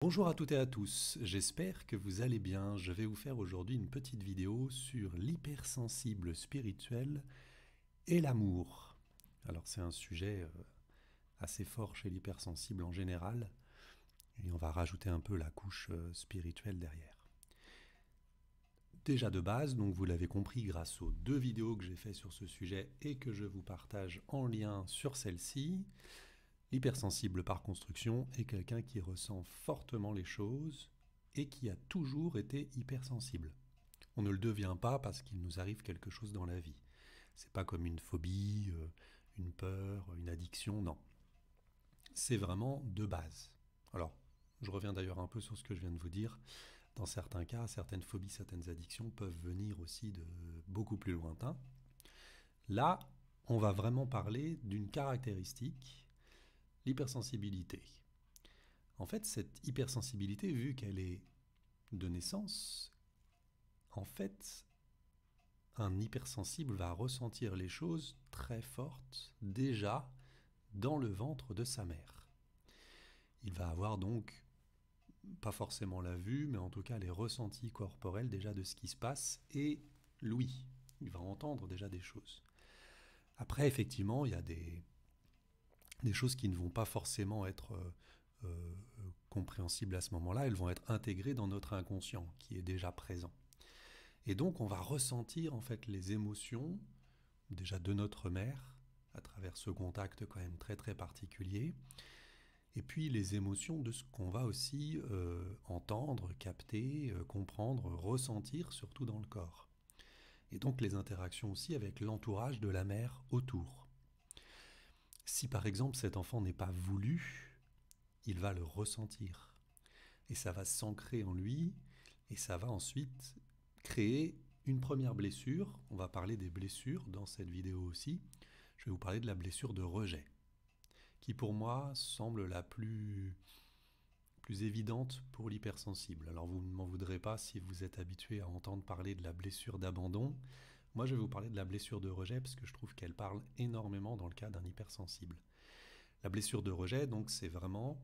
Bonjour à toutes et à tous, j'espère que vous allez bien. Je vais vous faire aujourd'hui une petite vidéo sur l'hypersensible spirituel et l'amour. Alors c'est un sujet assez fort chez l'hypersensible en général, et on va rajouter un peu la couche spirituelle derrière. Déjà de base, donc vous l'avez compris grâce aux 2 vidéos que j'ai fait sur ce sujet et que je vous partage en lien sur celle-ci, l'hypersensible par construction est quelqu'un qui ressent fortement les choses et qui a toujours été hypersensible. On ne le devient pas parce qu'il nous arrive quelque chose dans la vie. C'est pas comme une phobie, une peur, une addiction, non. C'est vraiment de base. Alors, je reviens d'ailleurs un peu sur ce que je viens de vous dire. Dans certains cas, certaines phobies, certaines addictions peuvent venir aussi de beaucoup plus lointain. Là, on va vraiment parler d'une caractéristique, l'hypersensibilité. En fait, cette hypersensibilité, vu qu'elle est de naissance, en fait, un hypersensible va ressentir les choses très fortes déjà dans le ventre de sa mère. Il va avoir donc, pas forcément la vue, mais en tout cas les ressentis corporels déjà de ce qui se passe et l'ouïe. Il va entendre déjà des choses. Après, effectivement, il y a des choses qui ne vont pas forcément être compréhensibles à ce moment-là, elles vont être intégrées dans notre inconscient qui est déjà présent. Et donc on va ressentir en fait les émotions déjà de notre mère à travers ce contact quand même très très particulier, et puis les émotions de ce qu'on va aussi entendre, capter, comprendre, ressentir surtout dans le corps. Et donc les interactions aussi avec l'entourage de la mère autour. Si par exemple cet enfant n'est pas voulu, il va le ressentir. Et ça va s'ancrer en lui, et ça va ensuite créer une première blessure. On va parler des blessures dans cette vidéo aussi. Je vais vous parler de la blessure de rejet, qui pour moi semble la plus évidente pour l'hypersensible. Alors vous ne m'en voudrez pas si vous êtes habitué à entendre parler de la blessure d'abandon. Moi je vais vous parler de la blessure de rejet parce que je trouve qu'elle parle énormément dans le cas d'un hypersensible. La blessure de rejet, donc c'est vraiment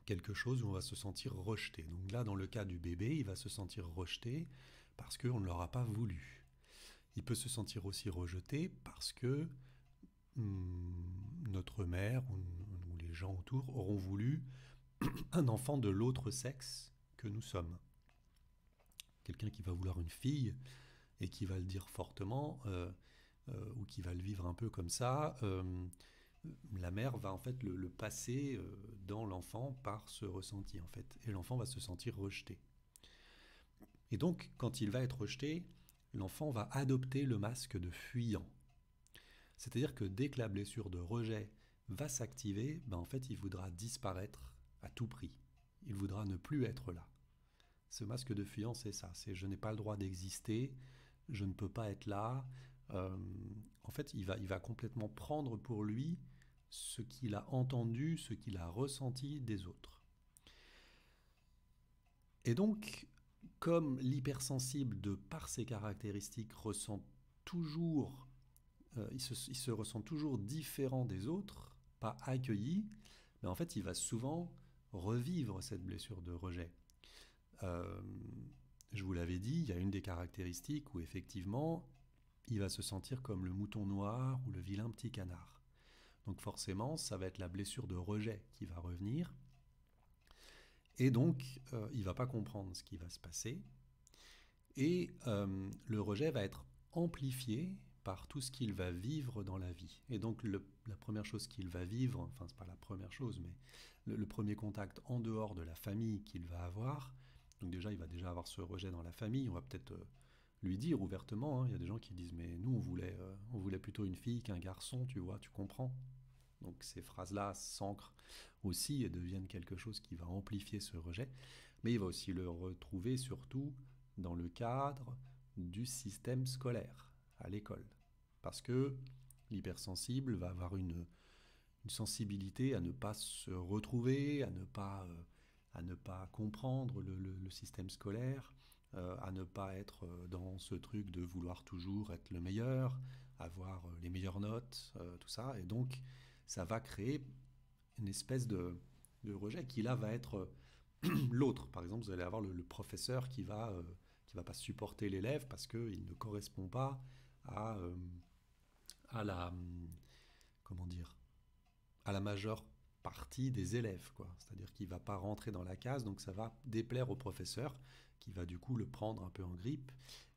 quelque chose où on va se sentir rejeté. Donc là, dans le cas du bébé, il va se sentir rejeté parce qu'on ne l'aura pas voulu. Il peut se sentir aussi rejeté parce que notre mère ou les gens autour auront voulu un enfant de l'autre sexe que nous sommes. Quelqu'un qui va vouloir une fille et qui va le dire fortement ou qui va le vivre un peu comme ça, la mère va en fait le passer dans l'enfant par ce ressenti en fait, et l'enfant va se sentir rejeté. Et donc, quand il va être rejeté, l'enfant va adopter le masque de fuyant. C'est-à-dire que dès que la blessure de rejet va s'activer, ben en fait, il voudra disparaître à tout prix. Il voudra ne plus être là. Ce masque de fuyant, c'est ça. C'est je n'ai pas le droit d'exister, je ne peux pas être là. En fait, il va complètement prendre pour lui ce qu'il a entendu, ce qu'il a ressenti des autres. Et donc, comme l'hypersensible, de par ses caractéristiques, ressent toujours, il se ressent toujours différent des autres, pas accueilli, mais en fait, il va souvent revivre cette blessure de rejet. Euh, je vous l'avais dit, il y a une des caractéristiques où effectivement, il va se sentir comme le mouton noir ou le vilain petit canard. Donc forcément, ça va être la blessure de rejet qui va revenir. Et donc, il ne va pas comprendre ce qui va se passer. Et le rejet va être amplifié par tout ce qu'il va vivre dans la vie. Et donc, la première chose qu'il va vivre, enfin, ce n'est pas la première chose, mais le premier contact en dehors de la famille qu'il va avoir, donc déjà, il va déjà avoir ce rejet dans la famille, on va peut-être lui dire ouvertement, hein, il y a des gens qui disent, mais nous, on voulait plutôt une fille qu'un garçon, tu vois, tu comprends. Donc ces phrases-là s'ancrent aussi et deviennent quelque chose qui va amplifier ce rejet, mais il va aussi le retrouver surtout dans le cadre du système scolaire, à l'école. Parce que l'hypersensible va avoir une sensibilité à ne pas se retrouver, à ne pas comprendre le système scolaire, à ne pas être dans ce truc de vouloir toujours être le meilleur, avoir les meilleures notes, tout ça. Et donc, ça va créer une espèce de rejet qui là va être L'autre, par exemple, vous allez avoir le professeur qui va pas supporter l'élève parce qu'il ne correspond pas à, à la, comment dire, à la majeure partie des élèves, quoi. C'est-à-dire qu'il ne va pas rentrer dans la case, donc ça va déplaire au professeur, qui va du coup le prendre un peu en grippe,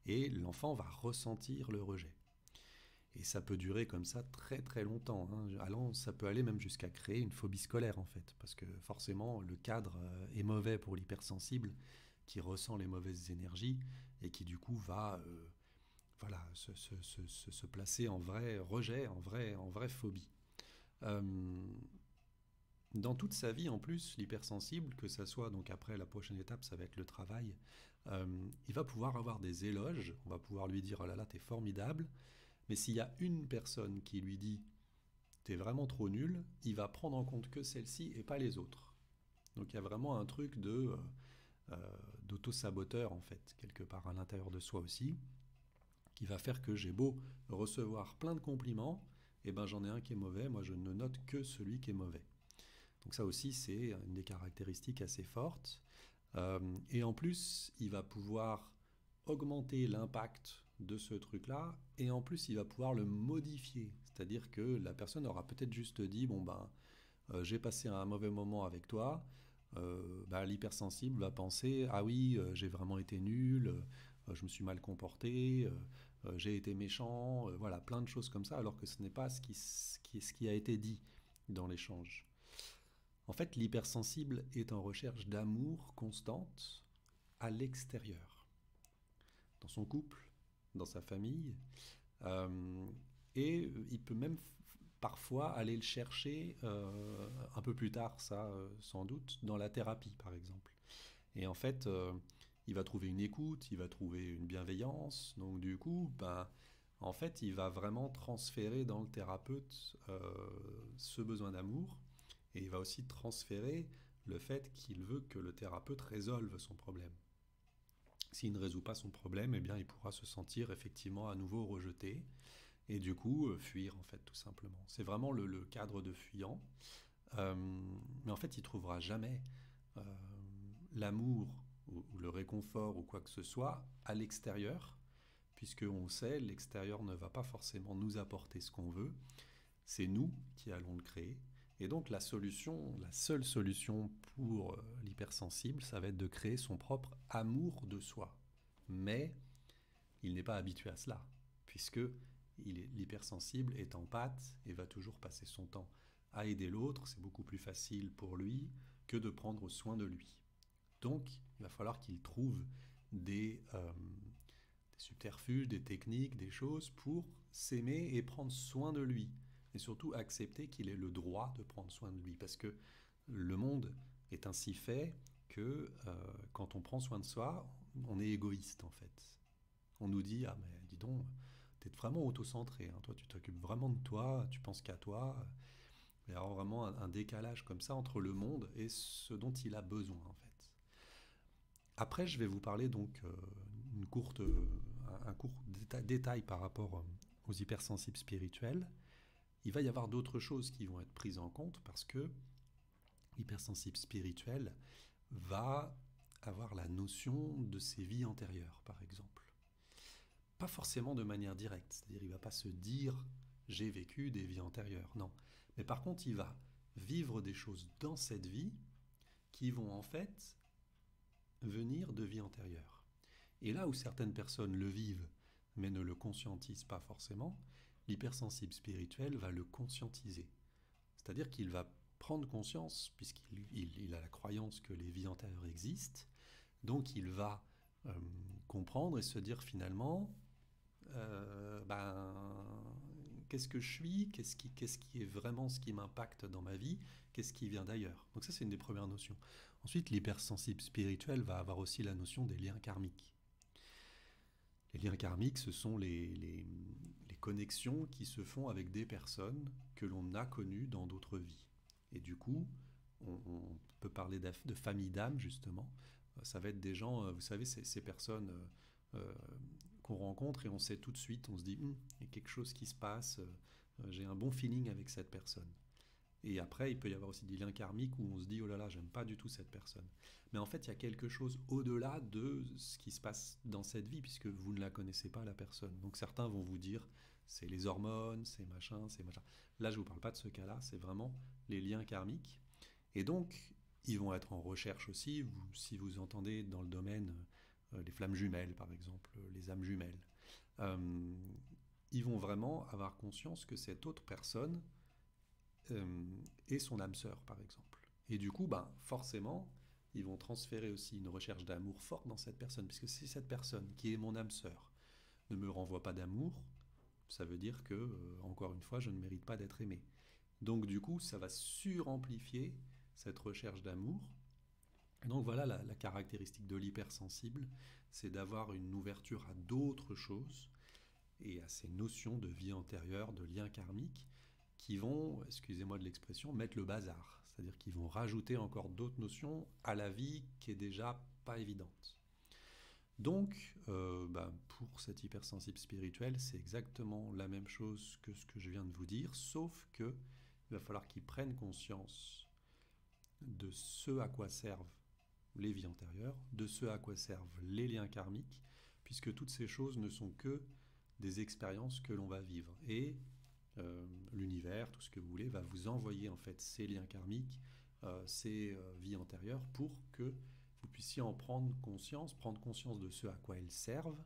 et l'enfant va ressentir le rejet. Et ça peut durer comme ça très très longtemps, hein. Ça peut aller même jusqu'à créer une phobie scolaire en fait, parce que forcément le cadre est mauvais pour l'hypersensible, qui ressent les mauvaises énergies et qui du coup va voilà, se placer en vrai rejet, en vraie phobie. Euh, Dans toute sa vie en plus, l'hypersensible, que ça soit donc après la prochaine étape, ça va être le travail, euh, il va pouvoir avoir des éloges, on va pouvoir lui dire oh là là t'es formidable, mais s'il y a une personne qui lui dit t'es vraiment trop nul, il va prendre en compte que celle-ci et pas les autres. Donc il y a vraiment un truc euh, d'auto-saboteur en fait, quelque part à l'intérieur de soi aussi, qui va faire que j'ai beau recevoir plein de compliments, et ben j'en ai un qui est mauvais, moi je ne note que celui qui est mauvais. Donc ça aussi, c'est une des caractéristiques assez fortes. Et en plus, il va pouvoir augmenter l'impact de ce truc-là, et en plus, il va pouvoir le modifier. C'est-à-dire que la personne aura peut-être juste dit, bon ben, j'ai passé un mauvais moment avec toi. Ben, l'hypersensible va penser, ah oui, j'ai vraiment été nul, je me suis mal comporté, j'ai été méchant, voilà, plein de choses comme ça, alors que ce n'est pas ce qui a été dit dans l'échange. En fait, l'hypersensible est en recherche d'amour constante à l'extérieur, dans son couple, dans sa famille, euh, et il peut même parfois aller le chercher un peu plus tard, ça sans doute, dans la thérapie par exemple. Et en fait, il va trouver une écoute, il va trouver une bienveillance, donc du coup, ben, en fait, il va vraiment transférer dans le thérapeute ce besoin d'amour. Et il va aussi transférer le fait qu'il veut que le thérapeute résolve son problème. S'il ne résout pas son problème, eh bien, il pourra se sentir effectivement à nouveau rejeté et du coup fuir en fait tout simplement. C'est vraiment le cadre de fuyant. Euh, mais en fait, il trouvera jamais euh, l'amour ou le réconfort ou quoi que ce soit à l'extérieur, puisque on sait l'extérieur ne va pas forcément nous apporter ce qu'on veut. C'est nous qui allons le créer. Et donc la solution, la seule solution pour l'hypersensible, ça va être de créer son propre amour de soi. Mais il n'est pas habitué à cela, puisque l'hypersensible est empathe et va toujours passer son temps à aider l'autre. C'est beaucoup plus facile pour lui que de prendre soin de lui. Donc il va falloir qu'il trouve des subterfuges, des techniques, des choses pour s'aimer et prendre soin de lui. Et surtout accepter qu'il ait le droit de prendre soin de lui. Parce que le monde est ainsi fait que quand on prend soin de soi, on est égoïste en fait. On nous dit, ah mais dis donc, t'es vraiment auto-centré, hein. Toi tu t'occupes vraiment de toi, tu penses qu'à toi. Il y a vraiment un décalage comme ça entre le monde et ce dont il a besoin en fait. Après, je vais vous parler donc une courte, un court détail par rapport aux hypersensibles spirituels. Il va y avoir d'autres choses qui vont être prises en compte parce que l'hypersensible spirituel va avoir la notion de ses vies antérieures, par exemple. Pas forcément de manière directe, c'est-à-dire il ne va pas se dire j'ai vécu des vies antérieures, non. Mais par contre, il va vivre des choses dans cette vie qui vont en fait venir de vies antérieures. Et là où certaines personnes le vivent mais ne le conscientisent pas forcément, l'hypersensible spirituel va le conscientiser. C'est-à-dire qu'il va prendre conscience, puisqu'il a la croyance que les vies antérieures existent, donc il va comprendre et se dire finalement, ben, qu'est-ce que je suis, qu'est-ce qui est vraiment ce qui m'impacte dans ma vie, qu'est-ce qui vient d'ailleurs. Donc ça c'est une des premières notions. Ensuite, l'hypersensible spirituel va avoir aussi la notion des liens karmiques. Les liens karmiques, ce sont les connexions qui se font avec des personnes que l'on a connues dans d'autres vies. Et du coup, on peut parler de famille d'âme, justement. Ça va être des gens, vous savez, ces personnes qu'on rencontre et on sait tout de suite, on se dit, il y a quelque chose qui se passe, j'ai un bon feeling avec cette personne. Et après, il peut y avoir aussi des liens karmiques où on se dit oh là là, j'aime pas du tout cette personne. Mais en fait, il y a quelque chose au-delà de ce qui se passe dans cette vie, puisque vous ne la connaissez pas, la personne. Donc certains vont vous dire c'est les hormones, c'est machin, c'est machin. Là, je ne vous parle pas de ce cas-là, c'est vraiment les liens karmiques. Et donc, ils vont être en recherche aussi, si vous entendez dans le domaine les flammes jumelles, par exemple, les âmes jumelles. Euh, Ils vont vraiment avoir conscience que cette autre personne est son âme sœur, par exemple. Et du coup, ben, forcément, ils vont transférer aussi une recherche d'amour forte dans cette personne, puisque si cette personne, qui est mon âme sœur, ne me renvoie pas d'amour, ça veut dire que, encore une fois, je ne mérite pas d'être aimé. Donc du coup, ça va suramplifier cette recherche d'amour. Et donc voilà la caractéristique de l'hypersensible, c'est d'avoir une ouverture à d'autres choses et à ces notions de vie antérieure, de liens karmiques, qui vont, excusez-moi de l'expression, mettre le bazar. C'est-à-dire qu'ils vont rajouter encore d'autres notions à la vie qui est déjà pas évidente. Donc, pour cet hypersensible spirituel, c'est exactement la même chose que ce que je viens de vous dire, sauf que il va falloir qu'ils prennent conscience de ce à quoi servent les vies antérieures, de ce à quoi servent les liens karmiques, puisque toutes ces choses ne sont que des expériences que l'on va vivre. Et l'univers, tout ce que vous voulez, va vous envoyer en fait ces liens karmiques, ces vies antérieures, pour que vous puissiez en prendre conscience de ce à quoi elles servent,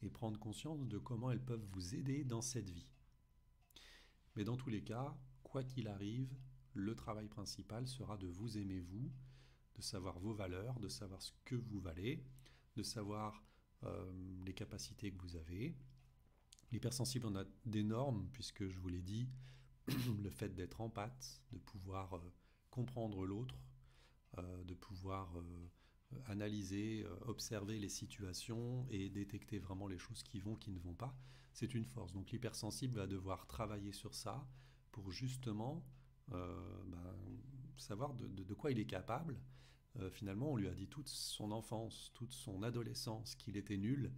et prendre conscience de comment elles peuvent vous aider dans cette vie. Mais dans tous les cas, quoi qu'il arrive, le travail principal sera de vous aimer vous, de savoir vos valeurs, de savoir ce que vous valez, de savoir les capacités que vous avez. L'hypersensible en a d'énormes, puisque je vous l'ai dit, le fait d'être empathe, de pouvoir comprendre l'autre, de pouvoir analyser, observer les situations et détecter vraiment les choses qui vont, qui ne vont pas, c'est une force. Donc l'hypersensible va devoir travailler sur ça pour justement savoir de quoi il est capable. Finalement, on lui a dit toute son enfance, toute son adolescence qu'il était nul,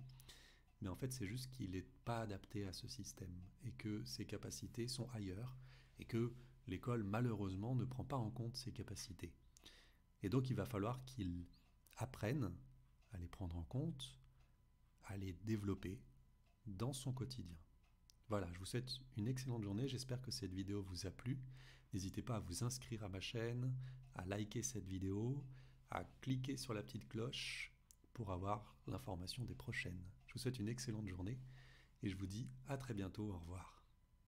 mais en fait, c'est juste qu'il n'est pas adapté à ce système et que ses capacités sont ailleurs et que l'école, malheureusement, ne prend pas en compte ses capacités. Et donc, il va falloir qu'il apprenne à les prendre en compte, à les développer dans son quotidien. Voilà, je vous souhaite une excellente journée. J'espère que cette vidéo vous a plu. N'hésitez pas à vous inscrire à ma chaîne, à liker cette vidéo, à cliquer sur la petite cloche pour avoir l'information des prochaines. Je vous souhaite une excellente journée et je vous dis à très bientôt. Au revoir.